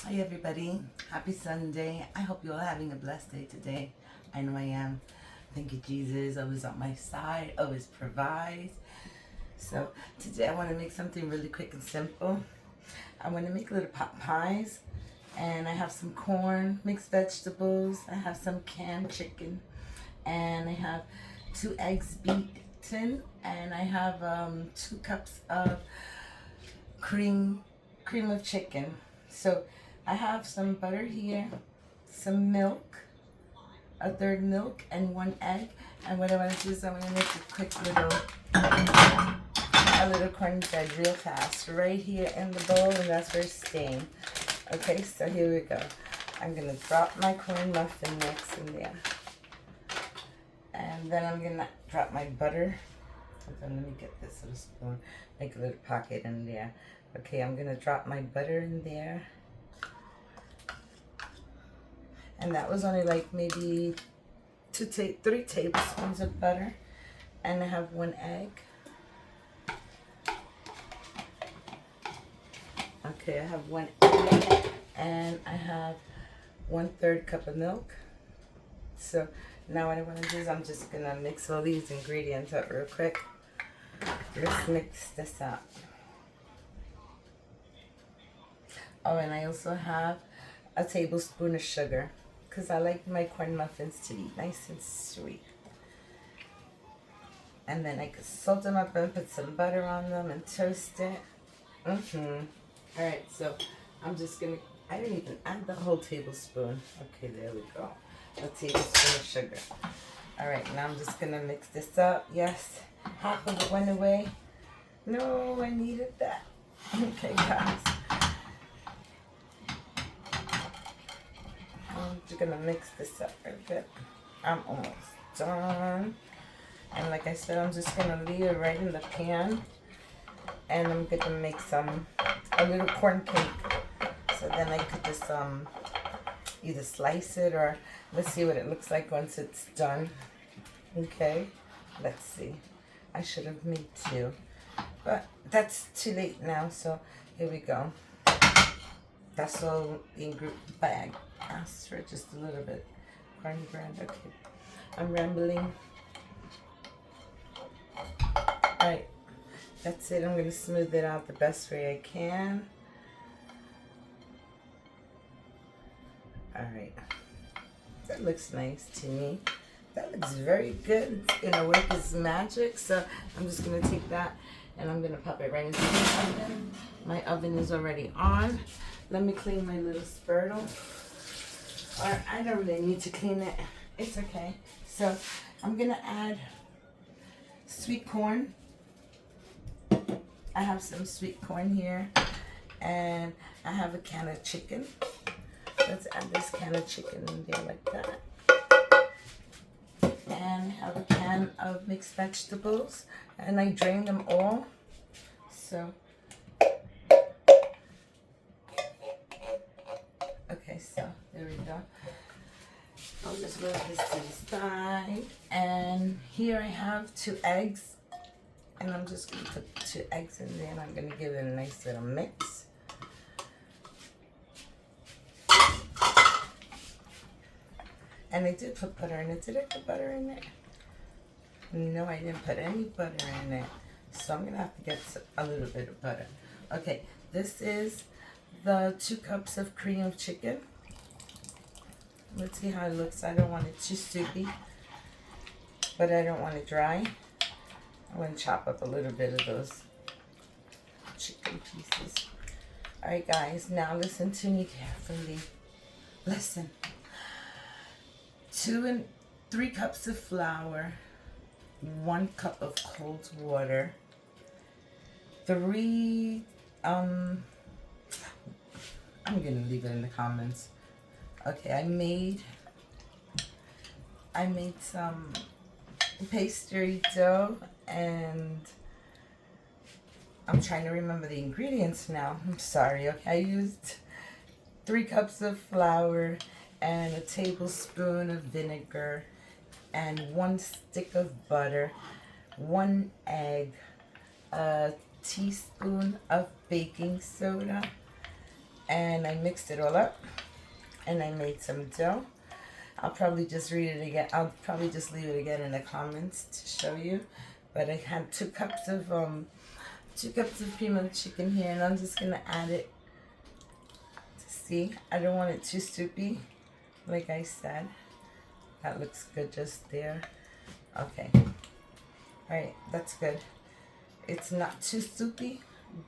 Hi everybody, happy Sunday. I hope you're all having a blessed day today. I know I am. Thank you Jesus, always on my side, always provides. So today I want to make something really quick and simple. I want to make little pot pies, and I have some corn, mixed vegetables, I have some canned chicken, and I have 2 eggs beaten, and I have 2 cups of cream of chicken. So I have some butter here, some milk, a third milk, and 1 egg. And what I want to do is I'm going to make a quick little corn bread real fast right here in the bowl, and that's where it's staying. Okay, so here we go. I'm going to drop my corn muffin mix in there. And then I'm going to drop my butter. Let me get this little spoon, make a little pocket in there. Okay, I'm going to drop my butter in there. And that was only like maybe 3 tablespoons of butter. And I have 1 egg. Okay, I have 1 egg. And I have 1/3 cup of milk. So now what I want to do is I'm just going to mix all these ingredients up real quick. Let's mix this up. Oh, and I also have a tablespoon of sugar, because I like my corn muffins to be nice and sweet. And then I could salt them up and put some butter on them and toast it. Alright, so I'm just going to, I didn't even add the whole tablespoon. Okay, there we go. A tablespoon of sugar. Alright, now I'm just going to mix this up. Yes, half of it went away. No, I needed that. Okay, guys. I'm just gonna mix this up a bit. I'm almost done. And like I said, I'm just gonna leave it right in the pan. And I'm gonna make a little corn cake. So then I could just either slice it, or let's see what it looks like once it's done. Okay, let's see. I should have made 2, but that's too late now. So here we go. That's all in group bag. Ask for just a little bit. Corn bread. Okay. I'm rambling. Alright. That's it. I'm going to smooth it out the best way I can. Alright. That looks nice to me. That looks very good. It's going to work as magic. So I'm just going to take that and I'm going to pop it right into the oven. My oven is already on. Let me clean my little spurtle. Or I don't really need to clean it. It's okay. So I'm going to add sweet corn. I have some sweet corn here. And I have a can of chicken. Let's add this can of chicken in there like that. And I have a can of mixed vegetables. And I drained them all. So okay, so there we go. I'll just move this to the side. And here I have 2 eggs. And I'm just going to put 2 eggs in there, and I'm going to give it a nice little mix. And I did put butter in it. Did I put butter in it? No, I didn't put any butter in it. So I'm going to have to get a little bit of butter. Okay, this is the 2 cups of cream of chicken. Let's see how it looks. I don't want it too soupy, but I don't want it dry. I want to chop up a little bit of those chicken pieces. Alright guys, now listen to me carefully. Listen. 2 and 3 cups of flour, 1 cup of cold water, 3 I'm gonna leave it in the comments. Okay, I made some pastry dough, and I'm trying to remember the ingredients now. I'm sorry. Okay, I used 3 cups of flour and a tablespoon of vinegar and 1 stick of butter, 1 egg, a teaspoon of baking soda, and I mixed it all up, and I made some dough. I'll probably just read it again. I'll probably just leave it again in the comments to show you. But I had 2 cups of cream of chicken here, and I'm just gonna add it. See, I don't want it too soupy, like I said. That looks good just there. Okay. Alright, that's good. It's not too soupy,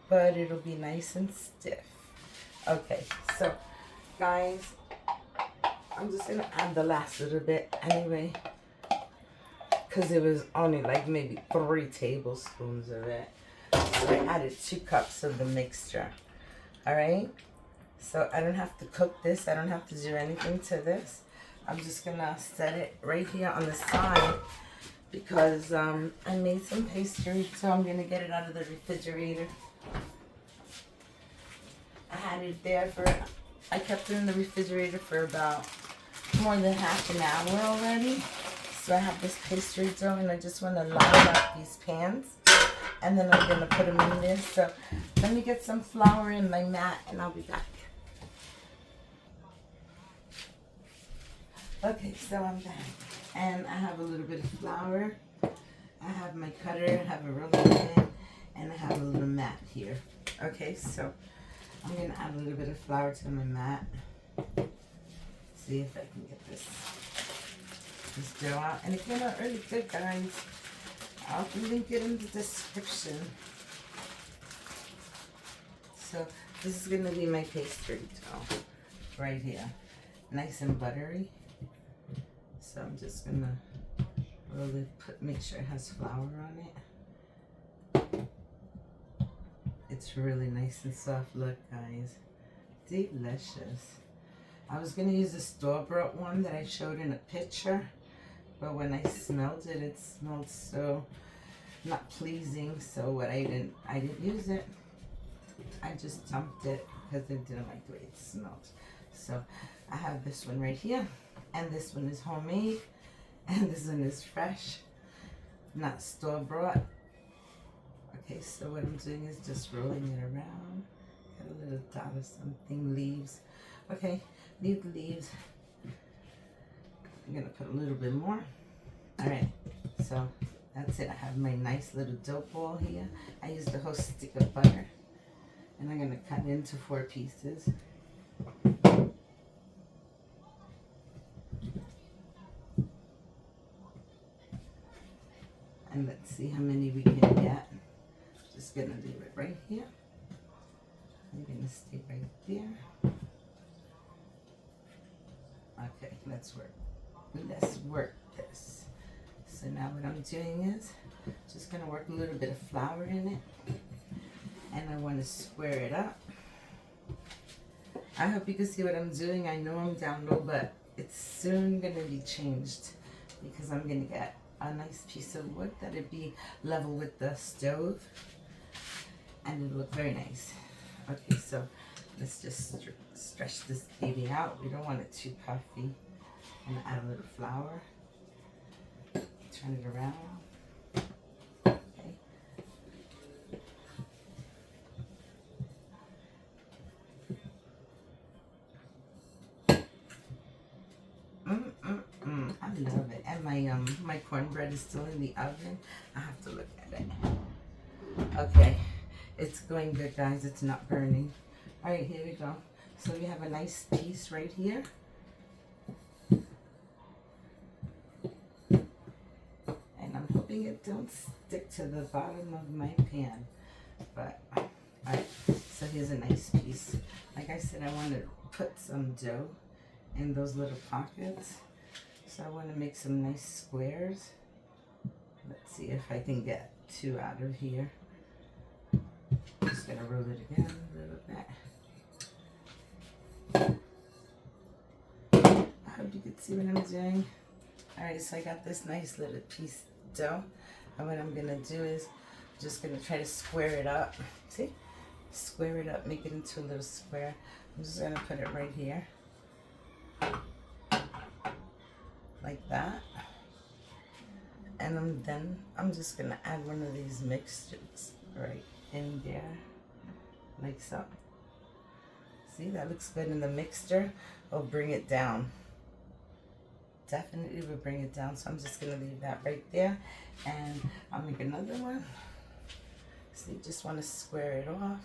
but it'll be nice and stiff. Okay, so guys, I'm just gonna add the last little bit anyway, because it was only like maybe 3 tablespoons of it. So I added 2 cups of the mixture. Alright, so I don't have to cook this. I don't have to do anything to this. I'm just gonna set it right here on the side because I made some pastry, so I'm gonna get it out of the refrigerator. I had it there I kept it in the refrigerator for about more than half an hour already. So I have this pastry dough, and I just want to line up these pans, and then I'm gonna put them in there. So let me get some flour in my mat, and I'll be back. Okay, so I'm back, and I have a little bit of flour. I have my cutter, I have a rolling pin, and I have a little mat here. Okay, so I'm gonna add a little bit of flour to my mat. See if I can get this dough out. And it came out really good, guys. I'll link it in the description. So this is gonna be my pastry dough right here, nice and buttery. So I'm just gonna really make sure it has flour on it. It's really nice and soft. Look, guys, delicious. I was gonna use the store-bought one that I showed in a picture, but when I smelled it, it smelled so not pleasing. So I didn't use it. I just dumped it because I didn't like the way it smelled. So I have this one right here, and this one is homemade, and this one is fresh, not store-bought. Okay, so what I'm doing is just rolling it around. Got a little dot of something, leaves. Okay, leave the leaves. I'm gonna put a little bit more. All right, so that's it. I have my nice little dough ball here. I used a whole stick of butter, and I'm gonna cut it into 4 pieces. And let's see how many we can get. Just gonna leave it right here. I'm gonna stay right there. Okay, let's work this. So now what I'm doing is just gonna work a little bit of flour in it, and I want to square it up. I hope you can see what I'm doing. I know I'm down low, but it's soon gonna be changed because I'm gonna get a nice piece of wood that'll be level with the stove, and it'll look very nice. Okay, so let's just stretch this baby out. We don't want it too puffy. I'm gonna add a little flour. Turn it around. Okay. I love it. And my cornbread is still in the oven. I have to look at it. Okay, it's going good, guys. It's not burning. All right, here we go. So we have a nice piece right here. And I'm hoping it don't stick to the bottom of my pan. But, all right, so here's a nice piece. Like I said, I want to put some dough in those little pockets. So I want to make some nice squares. Let's see if I can get 2 out of here. Just gonna roll it again a little bit. I hope you can see what I'm doing. Alright, so I got this nice little piece of dough. And what I'm gonna do is just gonna try to square it up. See? Square it up, make it into a little square. I'm just gonna put it right here. Like that. And I'm just gonna add one of these mixtures right in there, like so. See, that looks good in the mixture. I'll bring it down. Definitely will bring it down. So I'm just gonna leave that right there, and I'll make another one. So you just want to square it off.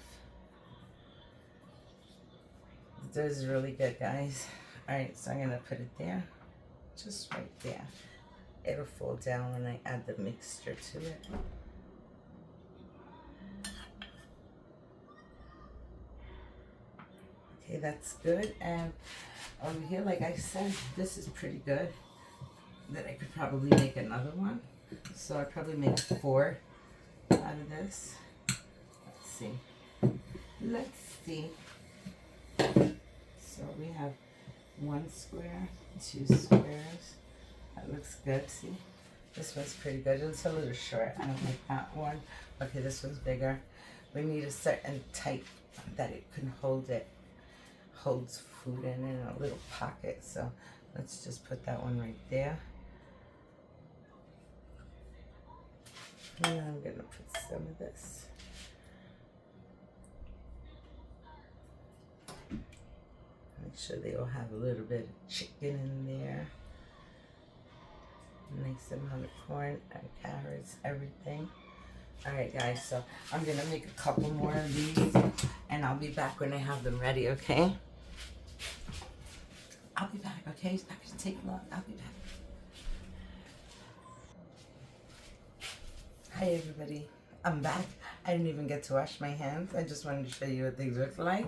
This is really good, guys. All right, so I'm gonna put it there, just right there. It'll fall down when I add the mixture to it. Okay, that's good. And over here, like I said, this is pretty good. That I could probably make another one. So I'd probably make 4 out of this. Let's see. Let's see. So we have 1 square, 2 squares. That looks good. See? This one's pretty good. It's a little short. I don't like that one. Okay, this one's bigger. We need a certain type that it can hold it. Holds food in a little pocket. So let's just put that one right there. And I'm going to put some of this. Make sure they all have a little bit of chicken in there. Nice amount of corn and carrots, everything. Alright guys, so I'm going to make a couple more of these. And I'll be back when I have them ready, okay? I'll be back, okay? It's not going to take long. I'll be back. Hi everybody, I'm back. I didn't even get to wash my hands. I just wanted to show you what these look like.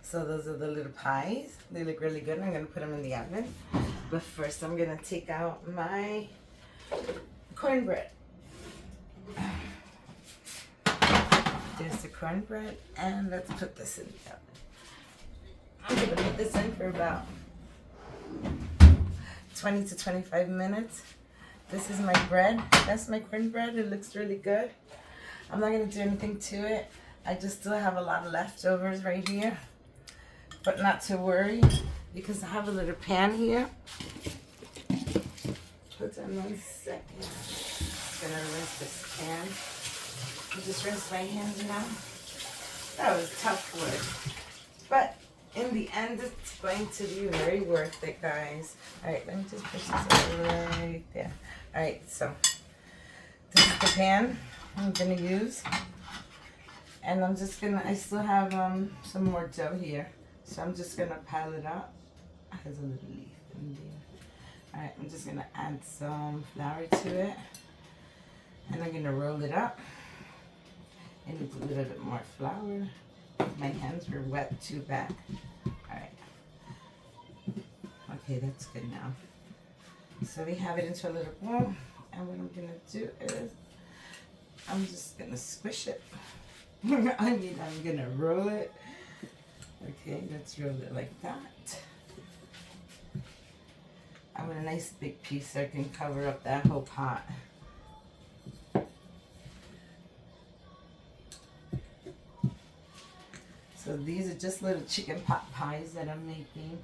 So those are the little pies. They look really good. I'm going to put them in the oven. But first I'm going to take out my cornbread. There's the cornbread, and let's put this in the oven. I'm going to put this in for about 20 to 25 minutes. This is my bread. That's my cornbread. It looks really good. I'm not going to do anything to it. I just still have a lot of leftovers right here. But not to worry, because I have a little pan here. Hold on 1 second. I'm going to rinse this pan. I just rinse my hands now. That was tough work. But in the end, it's going to be very worth it, guys. Alright, let me just push this right there. Alright, so this is the pan I'm going to use. And I'm just going to, I still have some more dough here. So I'm just going to pile it up. It has a little leaf in there. Alright, I'm just going to add some flour to it. And I'm going to roll it up. I need a little bit more flour. My hands were wet too bad. Alright. Okay, that's good now. So we have it into a little bowl. And what I'm going to do is, I'm just going to squish it. I mean, I'm going to roll it. Okay, let's roll it like that. I want a nice big piece so I can cover up that whole pot. So these are just little chicken pot pies that I'm making.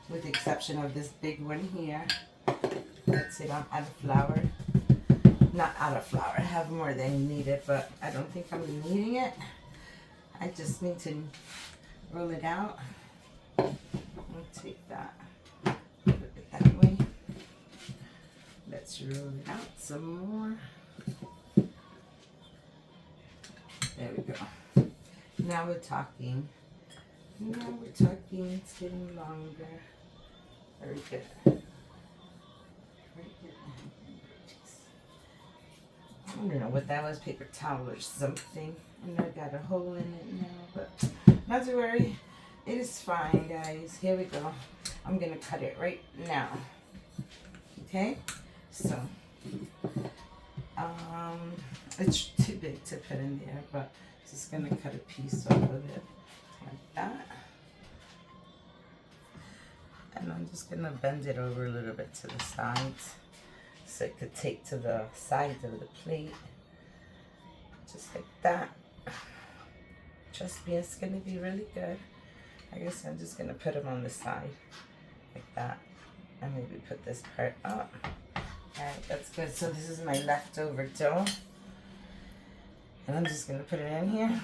With the exception of this big one here. That's it, I'm out of flour. Not out of flour, I have more than needed, but I don't think I'm needing it. I just need to roll it out. I'll take that, put it that way. Let's roll it out some more. There we go. Now we're talking. Now we're talking. It's getting longer. Very good. Very good. I don't know what that was, paper towel or something. And I got a hole in it now, but not to worry. It is fine, guys. Here we go. I'm going to cut it right now. Okay? So, it's too big to put in there, but just going to cut a piece off of it like that. And I'm just going to bend it over a little bit to the sides so it could take to the sides of the plate. Just like that. Trust me, it's going to be really good. I guess I'm just going to put them on the side like that. And maybe put this part up. Alright, that's good. So this is my leftover dough. And I'm just going to put it in here.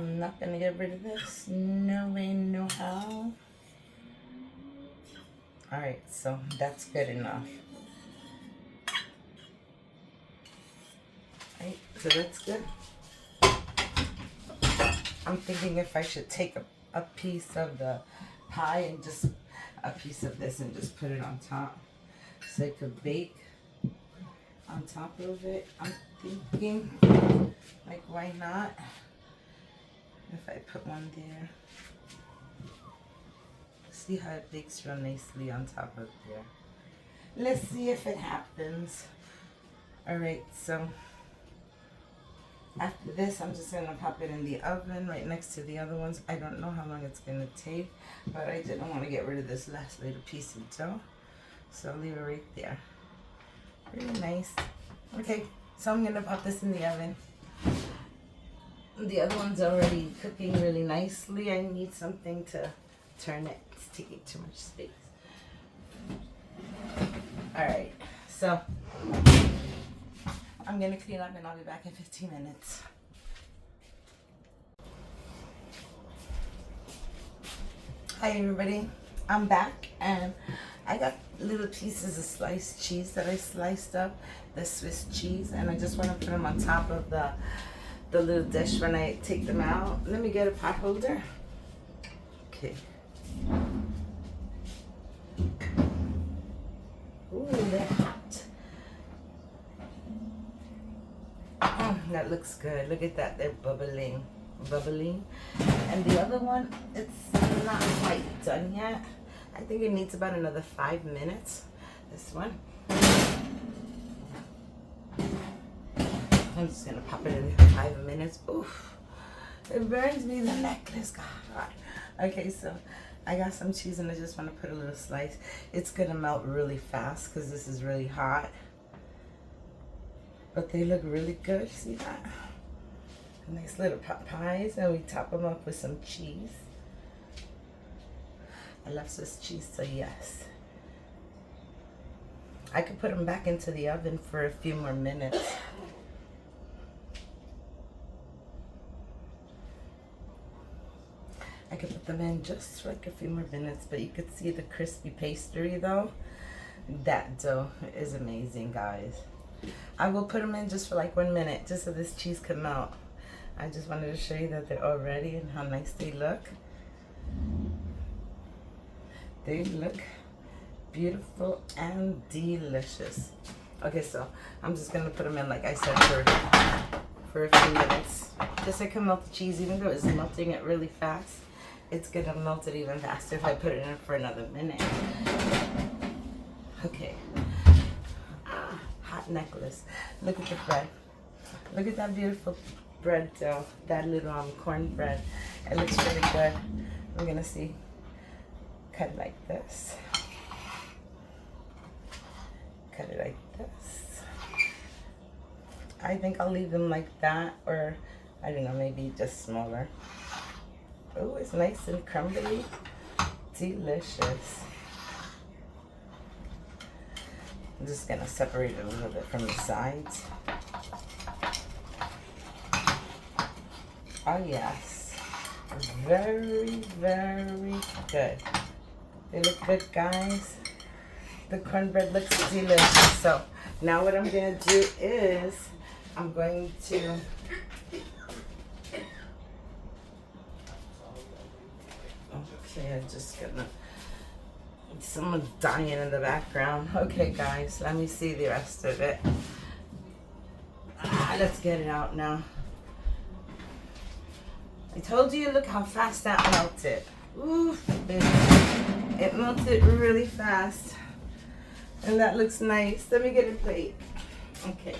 I'm not gonna get rid of this. No way, no how. Alright, so that's good enough. Right, so that's good. I'm thinking if I should take a piece of the pie and just a piece of this and just put it on top so it could bake on top of it. I'm thinking, like, why not? If I put one there. See how it bakes real nicely on top of there. Let's see if it happens. Alright, so after this, I'm just going to pop it in the oven right next to the other ones. I don't know how long it's going to take, but I didn't want to get rid of this last little piece of dough. So I'll leave it right there. Really nice. Okay, so I'm going to pop this in the oven. The other one's already cooking really nicely. I need something to turn it. It's taking too much space. Alright, so I'm going to clean up and I'll be back in 15 minutes. Hi everybody, I'm back and I got little pieces of sliced cheese that I sliced up, the Swiss cheese, and I just want to put them on top of the little dish when I take them out. Let me get a pot holder. Okay. Ooh, they're hot. That looks good. Look at that. They're bubbling. And the other one, it's not quite done yet. I think it needs about another 5 minutes. This one. I'm just going to pop it in 5 minutes. Oof. It burns me the necklace. God. Okay, so I got some cheese and I just want to put a little slice. It's going to melt really fast because this is really hot. But they look really good. See that? Nice little pot pies, and we top them up with some cheese. I love Swiss cheese, so yes. I could put them back into the oven for a few more minutes. I could put them in just for like a few more minutes, but you could see the crispy pastry though. That dough is amazing, guys. I will put them in just for like 1 minute, just so this cheese can melt. I just wanted to show you that they're all ready and how nice they look. They look beautiful and delicious. Okay, so I'm just gonna put them in, like I said, for a few minutes. Just so I can melt the cheese. Even though it's melting it really fast, it's gonna melt it even faster if I put it in for another minute. Okay. Hot necklace. Look at the bread. Look at that beautiful bread dough. That little cornbread. It looks really good. I'm gonna see. Cut it like this. Cut it like this. I think I'll leave them like that, or I don't know, maybe just smaller. Oh, it's nice and crumbly. Delicious. I'm just gonna separate it a little bit from the sides. Oh yes, very, very good. They look good, guys. The cornbread looks delicious. So now what I'm gonna do is I'm going to I'm just gonna, someone's dying in the background. Okay guys, let me see the rest of it. Let's get it out now. I told you, look how fast that melted. Ooh, it melted really fast. And that looks nice. Let me get a plate. Okay,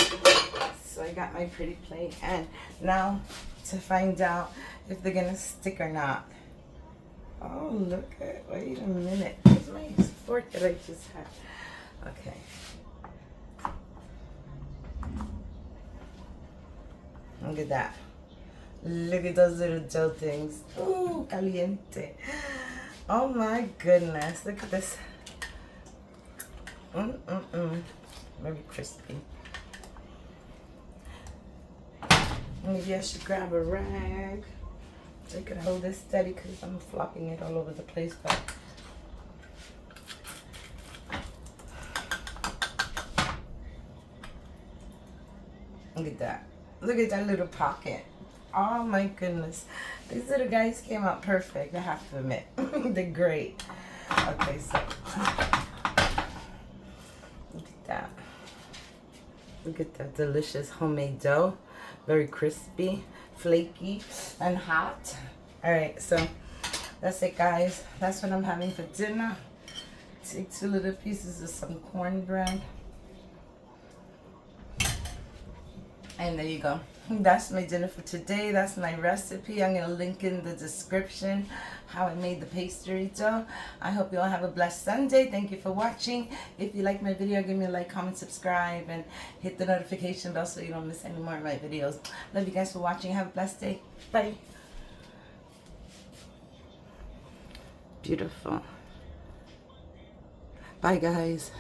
so I got my pretty plate. And now to find out if they're gonna stick or not. Oh, look at, wait a minute. Where's my fork that I just had? Okay. Look at that. Look at those little dough things. Ooh, caliente. Oh my goodness. Look at this. Very crispy. Maybe I should grab a rag. So you can hold this steady because I'm flopping it all over the place. But look at that. Look at that little pocket. Oh my goodness. These little guys came out perfect, I have to admit. They're great. Okay, so look at that. Look at that delicious homemade dough. Very crispy, flaky, and hot. Alright, so that's it, guys. That's what I'm having for dinner. Take 2 little pieces of some cornbread. And there you go. That's my dinner for today. That's my recipe. I'm going to link in the description how I made the pastry dough. I hope you all have a blessed Sunday. Thank you for watching. If you like my video, give me a like, comment, subscribe, and hit the notification bell so you don't miss any more of my videos. Love you guys for watching. Have a blessed day. Bye. Beautiful. Bye, guys.